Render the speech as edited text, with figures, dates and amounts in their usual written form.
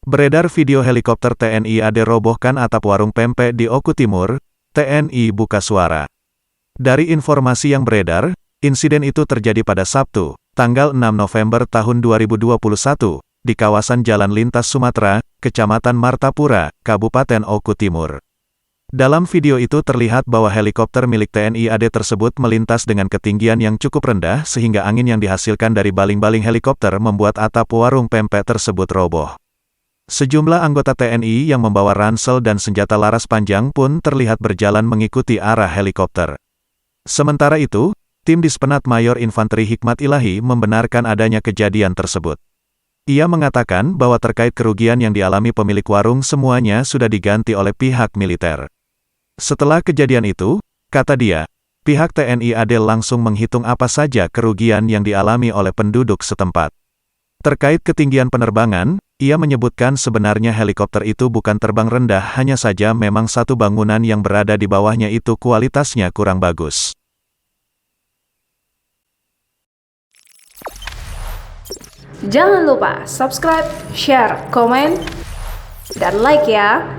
Beredar video helikopter TNI AD robohkan atap warung pempek di Oku Timur, TNI buka suara. Dari informasi yang beredar, insiden itu terjadi pada Sabtu, tanggal 6 November tahun 2021, di kawasan Jalan Lintas Sumatera, Kecamatan Martapura, Kabupaten Oku Timur. Dalam video itu terlihat bahwa helikopter milik TNI AD tersebut melintas dengan ketinggian yang cukup rendah sehingga angin yang dihasilkan dari baling-baling helikopter membuat atap warung pempek tersebut roboh. Sejumlah anggota TNI yang membawa ransel dan senjata laras panjang pun terlihat berjalan mengikuti arah helikopter. Sementara itu, tim Dispenat Mayor Infanteri Hikmat Ilahi membenarkan adanya kejadian tersebut. Ia mengatakan bahwa terkait kerugian yang dialami pemilik warung semuanya sudah diganti oleh pihak militer. Setelah kejadian itu, kata dia, pihak TNI AD langsung menghitung apa saja kerugian yang dialami oleh penduduk setempat. Terkait ketinggian penerbangan, ia menyebutkan sebenarnya helikopter itu bukan terbang rendah, hanya saja memang satu bangunan yang berada di bawahnya itu kualitasnya kurang bagus. Jangan lupa subscribe, share, komen, dan like ya!